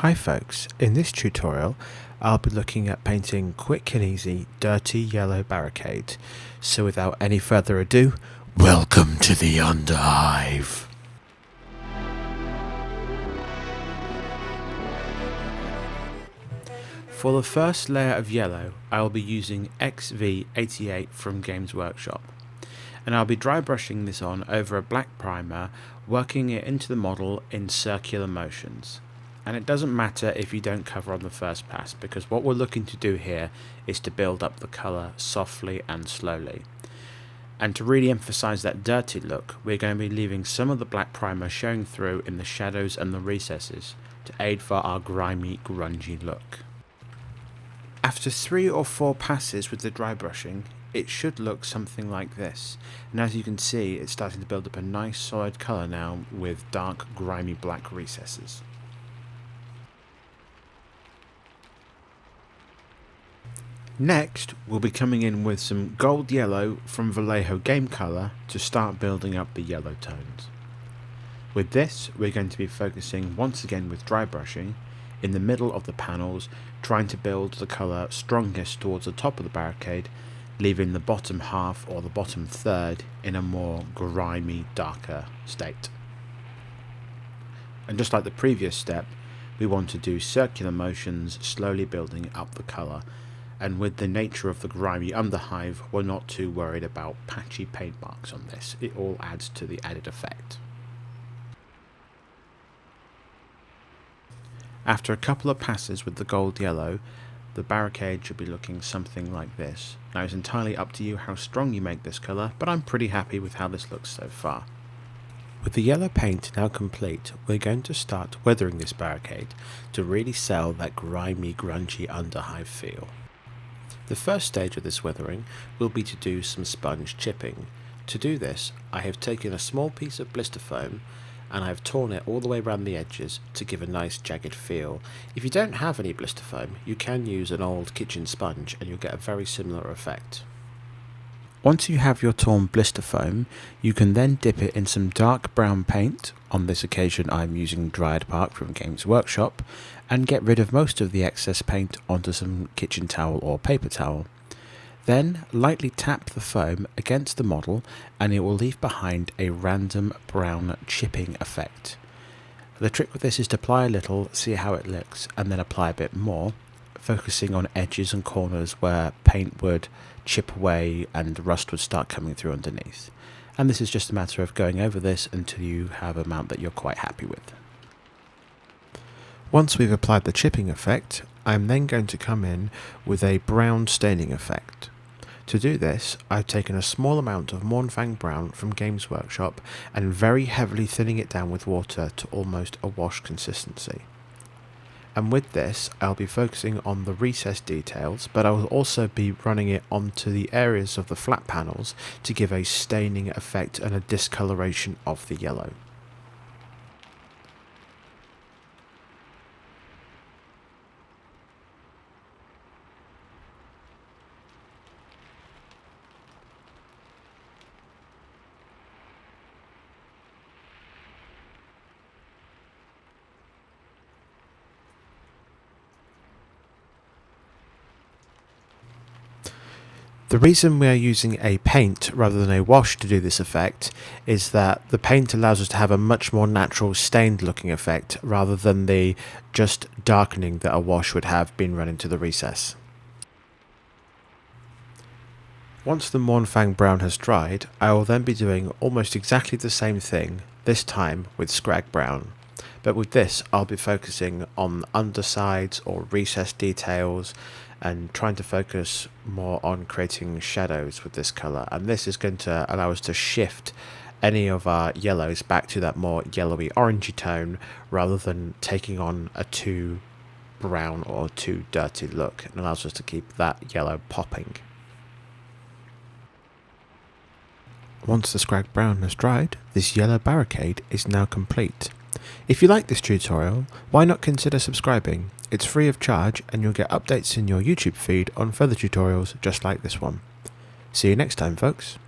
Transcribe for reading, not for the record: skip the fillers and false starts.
Hi folks, in this tutorial I'll be looking at painting quick and easy dirty yellow barricade. So without any further ado, welcome to the Underhive. For the first layer of yellow I will be using XV88 from Games Workshop, and I'll be dry brushing this on over a black primer, working it into the model in circular motions. And it doesn't matter if you don't cover on the first pass, because what we're looking to do here is to build up the colour softly and slowly. And to really emphasise that dirty look, we're going to be leaving some of the black primer showing through in the shadows and the recesses to aid for our grimy, grungy look. After 3 or 4 passes with the dry brushing, it should look something like this. And as you can see, it's starting to build up a nice solid colour now with dark, grimy black recesses. Next, we'll be coming in with some gold yellow from Vallejo game colour to start building up the yellow tones. With this, we're going to be focusing once again with dry brushing in the middle of the panels, trying to build the colour strongest towards the top of the barricade, leaving the bottom half or the bottom third in a more grimy, darker state. And just like the previous step, we want to do circular motions, slowly building up the colour. And with the nature of the grimy underhive, we're not too worried about patchy paint marks on this. It all adds to the added effect. After a couple of passes with the gold yellow, the barricade should be looking something like this. Now it's entirely up to you how strong you make this colour, but I'm pretty happy with how this looks so far. With the yellow paint now complete, we're going to start weathering this barricade to really sell that grimy, grungy underhive feel. The first stage of this weathering will be to do some sponge chipping. To do this, I have taken a small piece of blister foam and I have torn it all the way around the edges to give a nice jagged feel. If you don't have any blister foam, you can use an old kitchen sponge and you'll get a very similar effect. Once you have your torn blister foam, you can then dip it in some dark brown paint. On this occasion I'm using Dryad Bark from Games Workshop, and get rid of most of the excess paint onto some kitchen towel or paper towel. Then lightly tap the foam against the model and it will leave behind a random brown chipping effect. The trick with this is to apply a little, see how it looks, and then apply a bit more, focusing on edges and corners where paint would chip away and rust would start coming through underneath. And this is just a matter of going over this until you have an amount that you're quite happy with. Once we've applied the chipping effect, I'm then going to come in with a brown staining effect. To do this, I've taken a small amount of Mournfang brown from Games Workshop and very heavily thinning it down with water to almost a wash consistency. And with this, I'll be focusing on the recess details, but I will also be running it onto the areas of the flat panels to give a staining effect and a discoloration of the yellow. The reason we are using a paint rather than a wash to do this effect is that the paint allows us to have a much more natural stained looking effect rather than the just darkening that a wash would have been run into the recess. Once the Mournfang brown has dried, I will then be doing almost exactly the same thing, this time with skrag brown. But with this I'll be focusing on undersides or recess details and trying to focus more on creating shadows with this colour, and this is going to allow us to shift any of our yellows back to that more yellowy orangey tone rather than taking on a too brown or too dirty look. It allows us to keep that yellow popping. Once the skrag brown has dried, this yellow barricade is now complete. If you like this tutorial, why not consider subscribing? It's free of charge and you'll get updates in your YouTube feed on further tutorials just like this one. See you next time, folks.